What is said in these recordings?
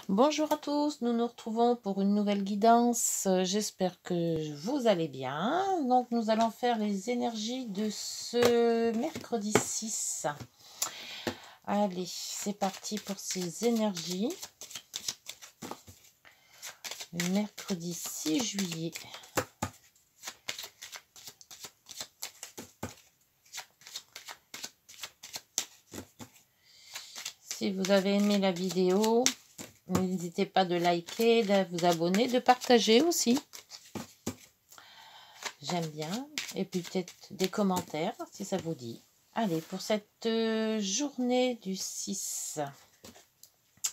Bonjour à tous, nous nous retrouvons pour une nouvelle guidance. J'espère que vous allez bien. Donc nous allons faire les énergies de ce mercredi 6. Allez, c'est parti pour ces énergies. Le mercredi 6 juillet. Si vous avez aimé la vidéo, n'hésitez pas de liker, de vous abonner, de partager aussi. J'aime bien. Et puis peut-être des commentaires si ça vous dit. Allez, pour cette journée du 6.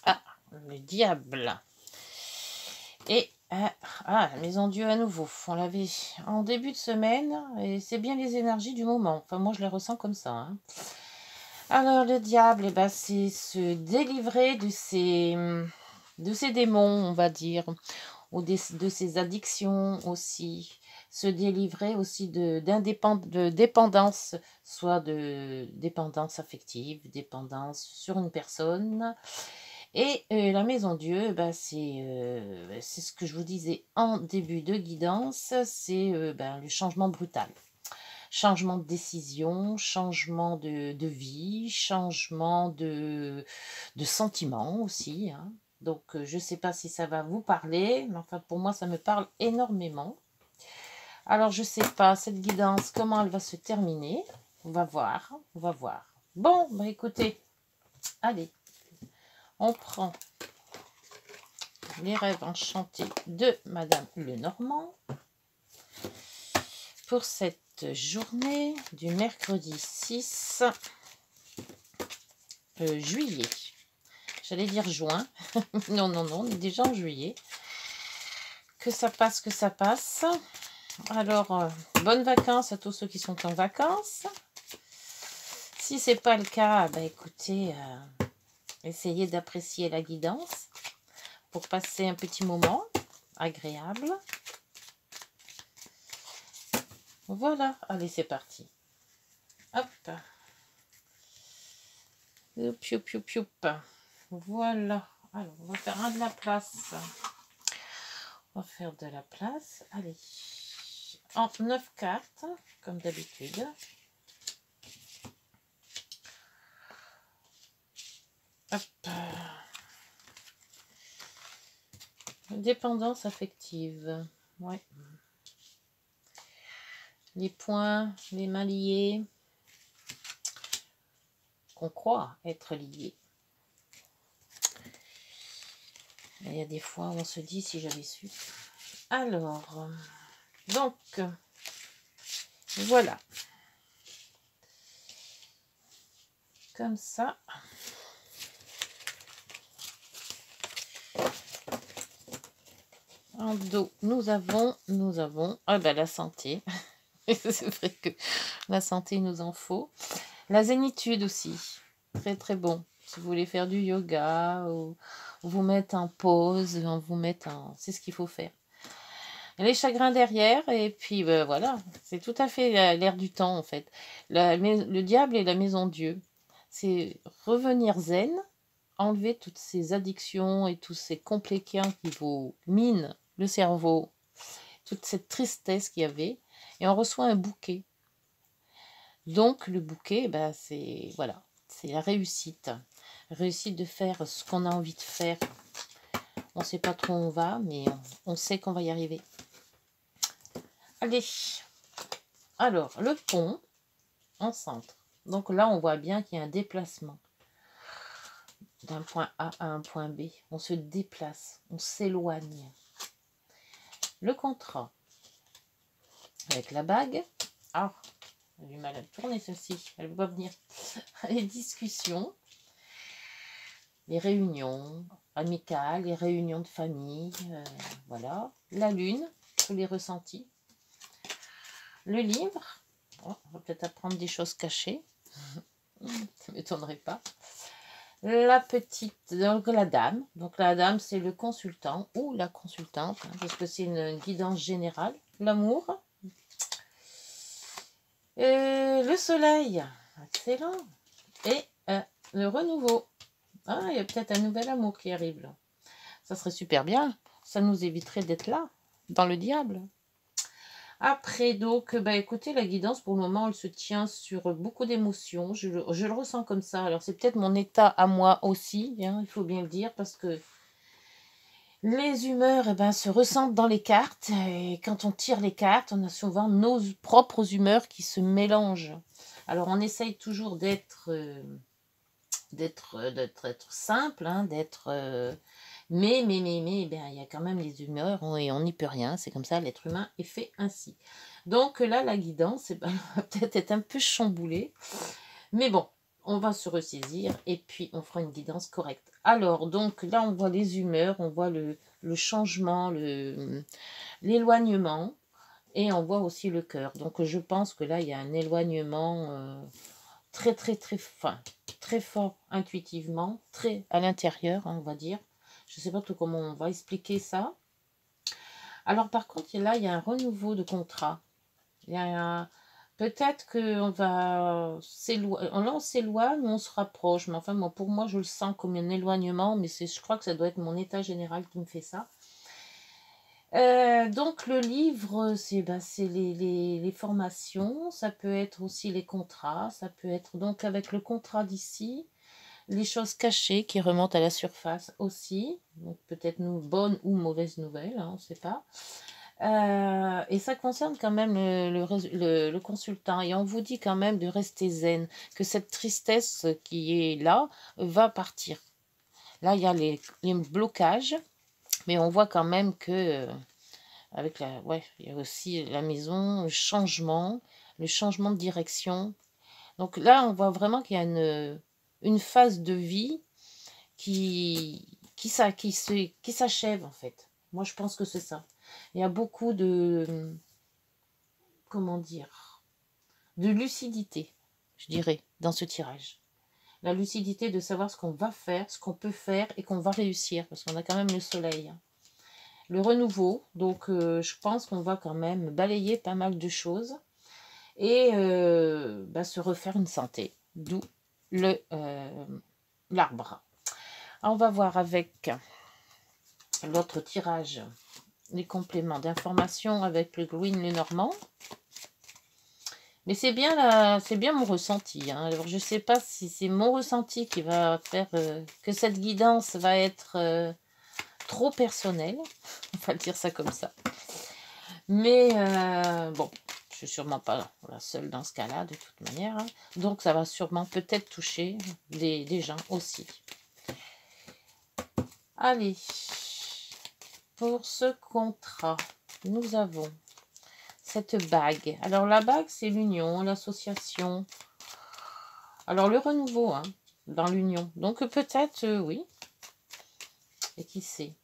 Ah, le diable. Et la maison Dieu à nouveau. On l'avait en début de semaine. Et c'est bien les énergies du moment. Enfin, moi, je les ressens comme ça. Hein. Alors, le diable, eh ben, c'est se délivrer de ces démons, on va dire. Ou de ses addictions aussi. Se délivrer aussi de dépendance, soit de dépendance affective, dépendance sur une personne. Et la maison Dieu, bah, c'est ce que je vous disais en début de guidance, c'est le changement brutal. Changement de décision, changement de vie, changement de sentiments aussi. Hein. Donc, je ne sais pas si ça va vous parler, mais enfin, pour moi, ça me parle énormément. Alors, je ne sais pas, cette guidance, comment elle va se terminer. On va voir, on va voir. Bon, bah écoutez, allez, on prend les rêves enchantés de Madame Lenormand pour cette journée du mercredi 6 juillet. J'allais dire juin. Non, non, non, on est déjà en juillet. Que ça passe, que ça passe. Alors, bonnes vacances à tous ceux qui sont en vacances. Si ce n'est pas le cas, bah écoutez, essayez d'apprécier la guidance pour passer un petit moment agréable. Voilà, allez, c'est parti. Hop. Youp, youp, youp, youp. Voilà. Alors, on va faire un de la place. On va faire de la place. Allez. En 9 cartes, comme d'habitude. Hop. Dépendance affective. Ouais. Les poings, les mains liées. Qu'on croit être liés. Il y a des fois où on se dit si j'avais su. Alors, donc, voilà. Comme ça. En dos, nous avons la santé. C'est vrai que la santé, il nous en faut. La zénitude aussi. Très, très bon. Si vous voulez faire du yoga ou vous mettre en pause, vous mettre en... C'est ce qu'il faut faire. Les chagrins derrière, et puis voilà, c'est tout à fait l'air du temps en fait. Le diable et la maison Dieu, c'est revenir zen, enlever toutes ces addictions et tous ces compléquents qui vous minent le cerveau, toute cette tristesse qu'il y avait, et on reçoit un bouquet. Donc le bouquet, c'est voilà, c'est la réussite. Réussite de faire ce qu'on a envie de faire. On ne sait pas trop où on va, mais on sait qu'on va y arriver. Allez, alors le pont en centre. Donc là, on voit bien qu'il y a un déplacement d'un point A à un point B. On se déplace, on s'éloigne. Le contrat avec la bague. Ah, j'ai du mal à tourner ceci. Elle ne veut pas venir. Les discussions, les réunions amicales, les réunions de famille. Voilà. La lune, tous les ressentis. Le livre. Oh, on va peut-être apprendre des choses cachées. Ça ne m'étonnerait pas. La petite, donc la dame. Donc la dame, c'est le consultant ou la consultante, hein, parce que c'est une guidance générale. L'amour. Et le soleil. Excellent. Et le renouveau. Ah, il y a peut-être un nouvel amour qui arrive là. Ça serait super bien. Ça nous éviterait d'être là, dans le diable. Après, donc, bah, écoutez, la guidance, pour le moment, elle se tient sur beaucoup d'émotions. Je le ressens comme ça. Alors, c'est peut-être mon état à moi aussi, hein, il faut bien le dire, parce que les humeurs eh ben, se ressentent dans les cartes. Et quand on tire les cartes, on a souvent nos propres humeurs qui se mélangent. Alors, on essaye toujours d'être simple, hein, mais, ben, il y a quand même les humeurs et on n'y peut rien. C'est comme ça, l'être humain est fait ainsi. Donc là, la guidance, eh ben, elle va peut-être être un peu chamboulée. Mais bon, on va se ressaisir et puis on fera une guidance correcte. Alors, donc là, on voit les humeurs, on voit le changement, l'éloignement et on voit aussi le cœur. Donc, je pense que là, il y a un éloignement très, très, très, fin, très fort intuitivement, très à l'intérieur, hein, on va dire. Je ne sais pas tout comment on va expliquer ça. Alors, par contre, là, il y a un renouveau de contrat. Il y a peut-être qu'on va s'éloigner, on s'éloigne ou on se rapproche. Mais enfin, pour moi, je le sens comme un éloignement, mais je crois que ça doit être mon état général qui me fait ça. Donc le livre, c'est les formations, ça peut être aussi les contrats, ça peut être donc avec le contrat d'ici, les choses cachées qui remontent à la surface aussi, donc peut-être bonnes ou mauvaises nouvelles, hein, on ne sait pas. Et ça concerne quand même le consultant. Et on vous dit quand même de rester zen, que cette tristesse qui est là va partir. Là, il y a les blocages, mais on voit quand même que il y a aussi la maison, le changement de direction. Donc là, on voit vraiment qu'il y a une phase de vie qui s'achève en fait. Moi, je pense que c'est ça. Il y a beaucoup de, comment dire, de lucidité, je dirais, dans ce tirage. La lucidité de savoir ce qu'on va faire, ce qu'on peut faire et qu'on va réussir, parce qu'on a quand même le soleil. Hein. Le renouveau, donc je pense qu'on va quand même balayer pas mal de choses et se refaire une santé, d'où l'arbre. On va voir avec l'autre tirage les compléments d'information avec le Green le Normand. Mais c'est bien mon ressenti. Hein. Alors je ne sais pas si c'est mon ressenti qui va faire que cette guidance va être trop personnelle. On va dire ça comme ça. Mais bon, je ne suis sûrement pas la seule dans ce cas-là, de toute manière. Hein. Donc ça va sûrement peut-être toucher des gens aussi. Allez, pour ce contrat, nous avons cette bague. Alors la bague, c'est l'union, l'association. Alors le renouveau, hein, dans l'union. Donc peut-être, oui. Et qui sait?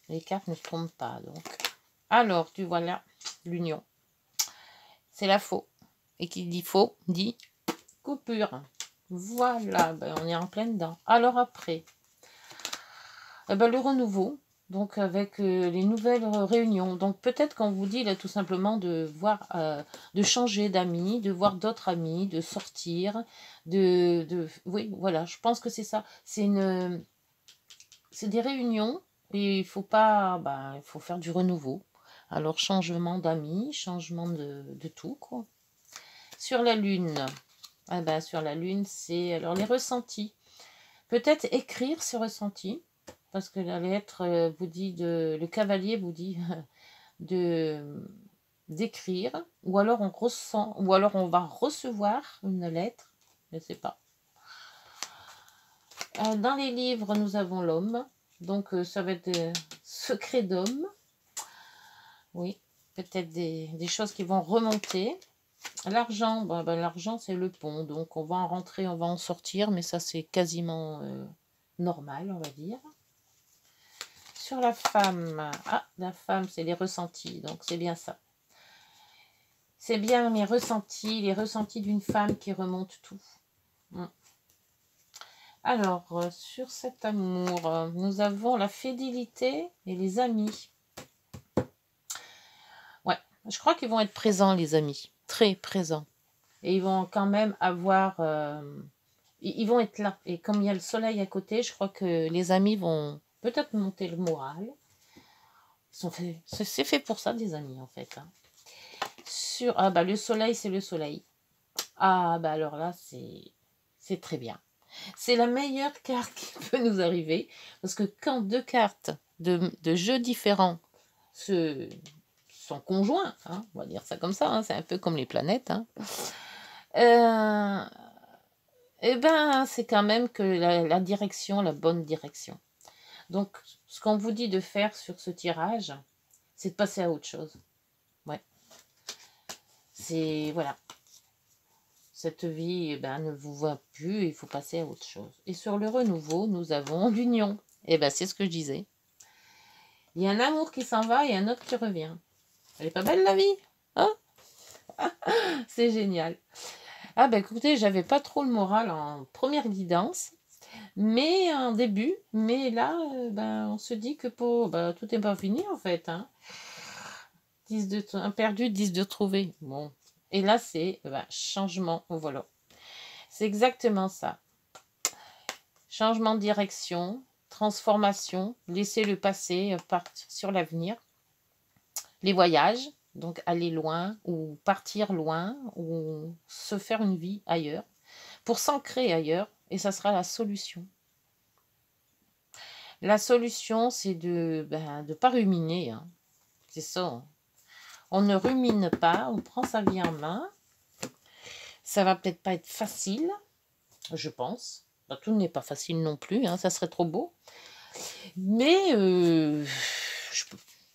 Les cartes ne se trompent pas, donc. Alors, tu vois là, l'union. C'est la faux. Et qui dit faux, dit coupure. Voilà, ben, on est en plein dedans. Alors après, le renouveau. Donc avec les nouvelles réunions. Donc peut-être qu'on vous dit là tout simplement de voir, de changer d'amis, de voir d'autres amis, de sortir, oui, voilà, je pense que c'est ça. C'est des réunions et il faut pas, il faut faire du renouveau. Alors changement d'amis, changement de tout quoi. Sur la lune, sur la lune c'est alors les ressentis. Peut-être écrire ses ressentis. Parce que la lettre vous dit le cavalier vous dit d'écrire, ou alors on ressent, ou alors on va recevoir une lettre, je ne sais pas. Dans les livres, nous avons l'homme, donc ça va être des secrets d'homme. Oui, peut-être des choses qui vont remonter. L'argent, l'argent c'est le pont, donc on va en rentrer, on va en sortir, mais ça c'est quasiment normal, on va dire. Sur la femme, la femme, c'est les ressentis, donc c'est bien ça. C'est bien les ressentis d'une femme qui remonte tout. Alors, sur cet amour, nous avons la fidélité et les amis. Ouais, je crois qu'ils vont être présents, les amis, très présents. Et ils vont quand même avoir ils vont être là. Et comme il y a le soleil à côté, je crois que les amis vont peut-être monter le moral. C'est fait pour ça, des amis, en fait. Hein. Ah bah le soleil, c'est le soleil. Ah bah alors là, c'est très bien. C'est la meilleure carte qui peut nous arriver. Parce que quand deux cartes de jeux différents sont conjoints, hein, on va dire ça comme ça, hein, c'est un peu comme les planètes, hein, et ben c'est quand même que la direction, la bonne direction. Donc ce qu'on vous dit de faire sur ce tirage, c'est de passer à autre chose. Ouais. C'est voilà. Cette vie eh ben, ne vous va plus, il faut passer à autre chose. Et sur le renouveau, nous avons l'union. Et ben c'est ce que je disais. Il y a un amour qui s'en va et un autre qui revient. Elle est pas belle la vie, hein? C'est génial. Ah ben écoutez, j'avais pas trop le moral en première guidance, mais en début, mais là, ben, on se dit que tout n'est pas fini en fait. Hein. 1 perdu, 10 de trouvé. Bon. Et là, c'est changement, voilà. C'est exactement ça. Changement de direction, transformation, laisser le passé partir sur l'avenir. Les voyages, donc aller loin ou partir loin ou se faire une vie ailleurs pour s'ancrer ailleurs et ça sera la solution. La solution, c'est de ne pas ruminer. Hein. C'est ça. Hein. On ne rumine pas, on prend sa vie en main. Ça va peut-être pas être facile, je pense. Tout n'est pas facile non plus, hein, ça serait trop beau. Mais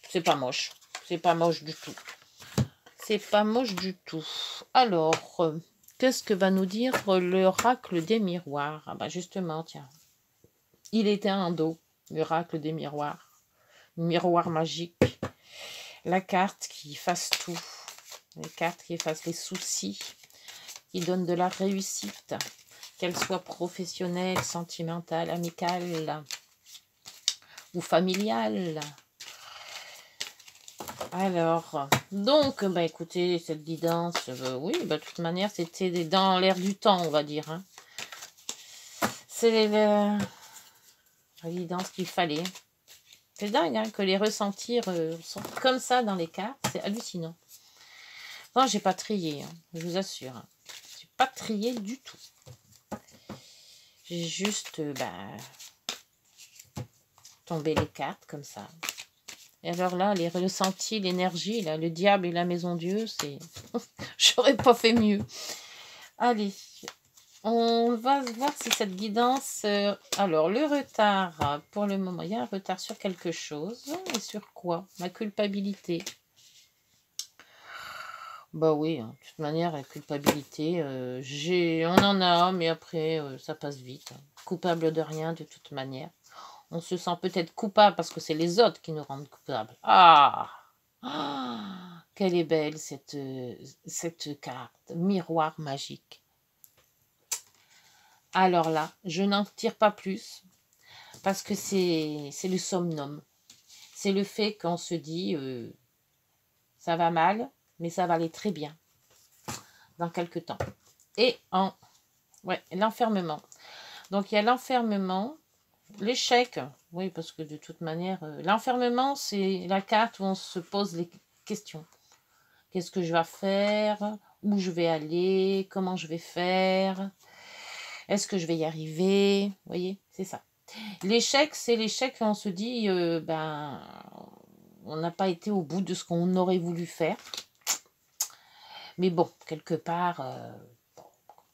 c'est pas moche. C'est pas moche du tout. C'est pas moche du tout. Alors, qu'est-ce que va nous dire l'oracle des miroirs? Ah bah justement, tiens. Il était un dos, l'oracle des miroirs. Miroir magique. La carte qui efface tout. La carte qui efface les soucis. Qui donne de la réussite. Qu'elle soit professionnelle, sentimentale, amicale ou familiale. Alors, donc, écoutez, cette guidance, oui, de toute manière, c'était dans l'air du temps, on va dire. Hein. C'est la guidance qu'il fallait. C'est dingue hein, que les ressentir sont comme ça dans les cartes, c'est hallucinant. Non, j'ai pas trié, hein, je vous assure. Hein. J'ai pas trié du tout. J'ai juste tombé les cartes comme ça. Et alors là, les ressentis, l'énergie, là, le diable et la maison Dieu, c'est... J'aurais pas fait mieux. Allez, on va voir si cette guidance... Alors, le retard, pour le moment, il y a un retard sur quelque chose. Et sur quoi? La culpabilité. Bah oui, hein, de toute manière, la culpabilité, on en a, mais après, ça passe vite. Coupable de rien, de toute manière. On se sent peut-être coupable parce que c'est les autres qui nous rendent coupables. Ah, qu'elle est belle cette carte. Miroir magique. Alors là, je n'en tire pas plus parce que c'est le somnum. C'est le fait qu'on se dit ça va mal, mais ça va aller très bien dans quelques temps. Et l'enfermement. Donc il y a l'enfermement. L'échec, oui, parce que de toute manière, l'enfermement, c'est la carte où on se pose les questions. Qu'est-ce que je vais faire? Où je vais aller? Comment je vais faire? Est-ce que je vais y arriver? Vous voyez, c'est ça. L'échec, c'est l'échec où on se dit, on n'a pas été au bout de ce qu'on aurait voulu faire. Mais bon, quelque part,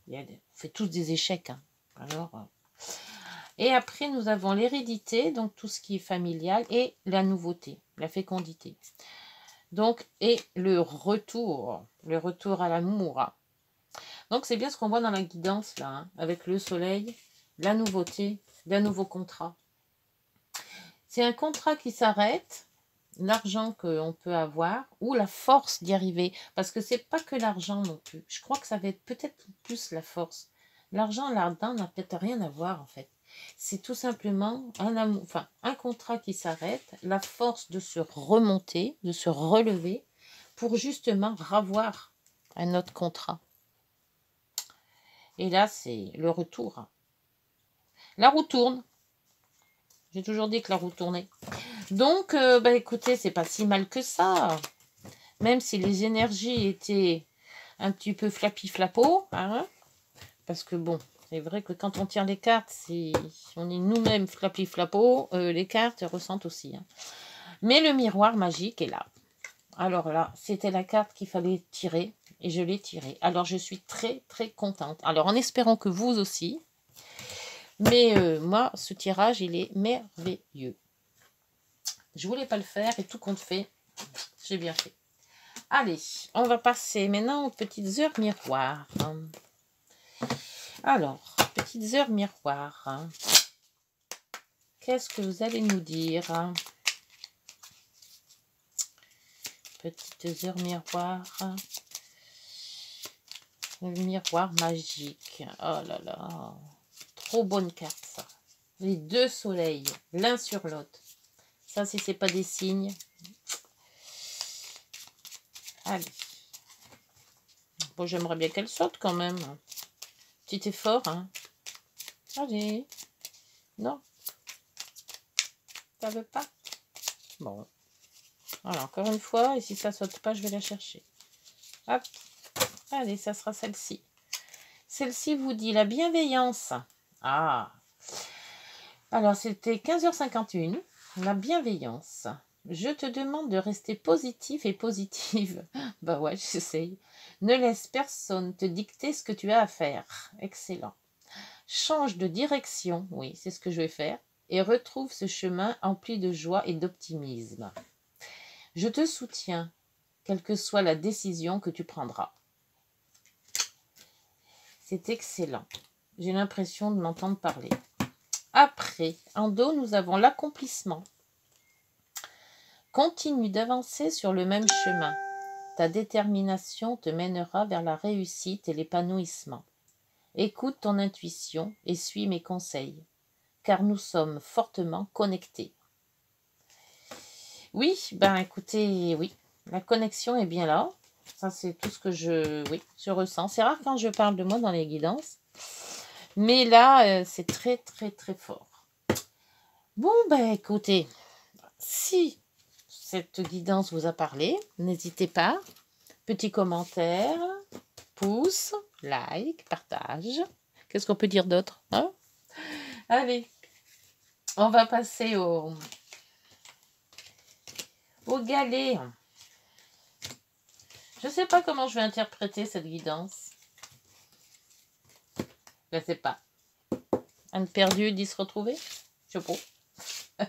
on fait tous des échecs. Hein. Alors... Et après, nous avons l'hérédité, donc tout ce qui est familial, et la nouveauté, la fécondité. Donc, et le retour à l'amour. Donc, c'est bien ce qu'on voit dans la guidance, là, hein, avec le soleil, la nouveauté, d'un nouveau contrat. C'est un contrat qui s'arrête, l'argent qu'on peut avoir, ou la force d'y arriver. Parce que c'est pas que l'argent non plus. Je crois que ça va être peut-être plus la force. L'argent, là-dedans, n'a peut-être rien à voir, en fait. C'est tout simplement un contrat qui s'arrête, la force de se remonter, de se relever, pour justement ravoir un autre contrat. Et là, c'est le retour. La roue tourne. J'ai toujours dit que la roue tournait. Donc, bah, écoutez, c'est pas si mal que ça. Même si les énergies étaient un petit peu flappy-flappo. Hein, parce que bon, c'est vrai que quand on tire les cartes, si on est nous-mêmes flappy-flappo, les cartes ressentent aussi. Hein. Mais le miroir magique est là. Alors là, c'était la carte qu'il fallait tirer. Et je l'ai tirée. Alors, je suis très, très contente. Alors, en espérant que vous aussi. Mais moi, ce tirage, il est merveilleux. Je voulais pas le faire et tout compte fait, j'ai bien fait. Allez, on va passer maintenant aux petites heures miroirs. Alors, petites heures miroirs. Qu'est-ce que vous allez nous dire? Petites heures miroirs. Le miroir magique. Oh là là. Trop bonne carte, ça. Les deux soleils, l'un sur l'autre. Ça, si c'est pas des signes. Allez. Bon, j'aimerais bien qu'elle saute quand même. Petit effort, hein. Allez. Non. Ça veut pas. Bon. Voilà, encore une fois. Et si ça saute pas, je vais la chercher. Hop. Allez, ça sera celle-ci. Celle-ci vous dit la bienveillance. Ah. Alors, c'était 15h51. La bienveillance. Je te demande de rester positif et positive. Bah ouais, j'essaye. Ne laisse personne te dicter ce que tu as à faire. Excellent. Change de direction. Oui, c'est ce que je vais faire. Et retrouve ce chemin empli de joie et d'optimisme. Je te soutiens, quelle que soit la décision que tu prendras. C'est excellent. J'ai l'impression de m'entendre parler. Après, en dos, nous avons l'accomplissement. Continue d'avancer sur le même chemin. Ta détermination te mènera vers la réussite et l'épanouissement. Écoute ton intuition et suis mes conseils, car nous sommes fortement connectés. Oui, ben écoutez, oui, la connexion est bien là. Ça, c'est tout ce que je ressens. C'est rare quand je parle de moi dans les guidances. Mais là, c'est très, très, très fort. Bon, ben écoutez, si cette guidance vous a parlé, n'hésitez pas. Petit commentaire, pouce, like, partage. Qu'est-ce qu'on peut dire d'autre, hein? Allez, on va passer au galet. Je ne sais pas comment je vais interpréter cette guidance. Je ne sais pas. Un perdu dit se retrouver? Je sais pas.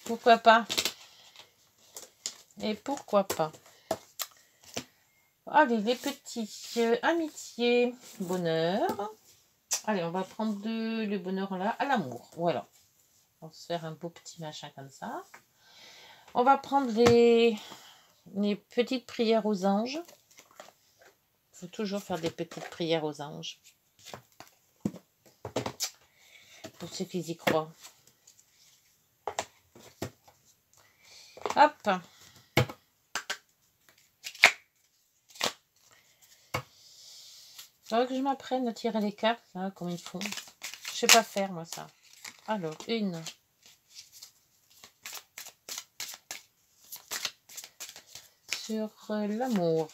Pourquoi pas? Et pourquoi pas? Allez, les petits. Amitié, bonheur. Allez, on va prendre le bonheur là, à l'amour. Voilà. On va se faire un beau petit machin comme ça. On va prendre les petites prières aux anges. Il faut toujours faire des petites prières aux anges. Pour ceux qui y croient. Hop. Il faudrait que je m'apprenne à tirer les cartes, là, comme ils font. Je sais pas faire, moi, ça. Alors, une. Sur l'amour.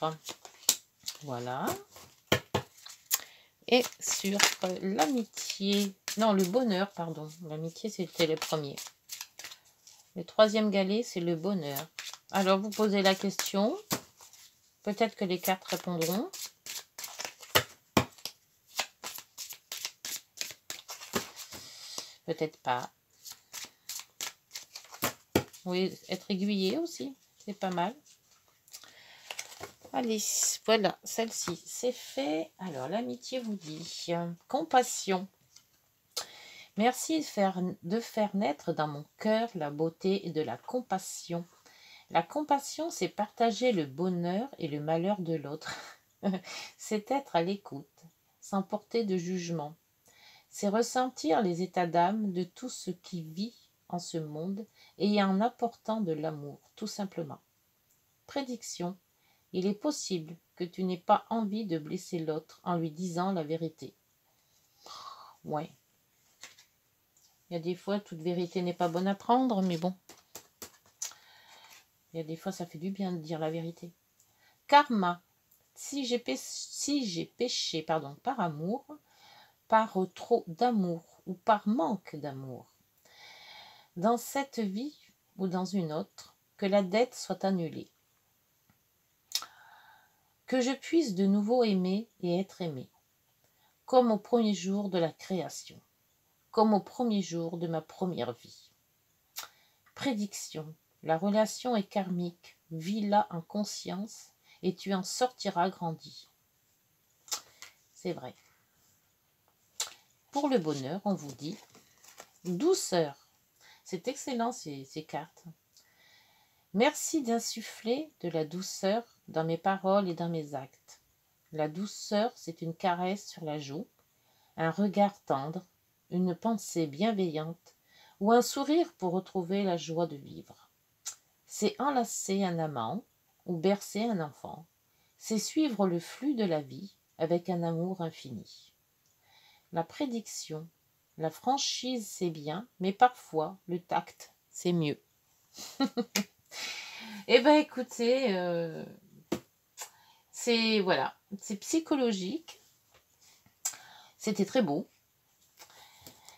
Voilà. Et sur l'amitié. Non, le bonheur, pardon. L'amitié, c'était le premier. Le troisième galet, c'est le bonheur. Alors, vous posez la question. Peut-être que les cartes répondront. Peut-être pas. Oui, être aiguillé aussi. C'est pas mal. Allez, voilà, celle-ci, c'est fait. Alors, l'amitié vous dit compassion. Merci de faire naître dans mon cœur la beauté et de la compassion. La compassion, c'est partager le bonheur et le malheur de l'autre. C'est être à l'écoute, sans porter de jugement. C'est ressentir les états d'âme de tout ce qui vit en ce monde et en apportant de l'amour, tout simplement. Prédiction. Il est possible que tu n'aies pas envie de blesser l'autre en lui disant la vérité. Ouais. Il y a des fois, toute vérité n'est pas bonne à prendre, mais bon. Il y a des fois, ça fait du bien de dire la vérité. Karma. Si j'ai péché par amour, par trop d'amour ou par manque d'amour, dans cette vie ou dans une autre, que la dette soit annulée. Que je puisse de nouveau aimer et être aimé, comme au premier jour de la création, comme au premier jour de ma première vie. Prédiction. La relation est karmique, vis-la en conscience et tu en sortiras grandi. C'est vrai. Pour le bonheur, on vous dit douceur. C'est excellent ces cartes. Merci d'insuffler de la douceur dans mes paroles et dans mes actes. La douceur, c'est une caresse sur la joue, un regard tendre, une pensée bienveillante ou un sourire pour retrouver la joie de vivre. C'est enlacer un amant ou bercer un enfant. C'est suivre le flux de la vie avec un amour infini. La prédiction, la franchise, c'est bien, mais parfois, le tact, c'est mieux. Eh bien, écoutez, c'est psychologique. C'était très beau.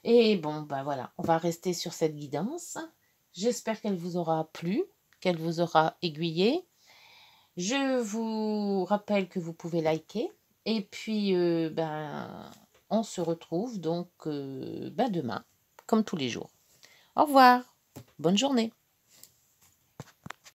Et bon, ben voilà, on va rester sur cette guidance. J'espère qu'elle vous aura plu, qu'elle vous aura aiguillé. Je vous rappelle que vous pouvez liker. Et puis, on se retrouve donc demain, comme tous les jours. Au revoir, bonne journée.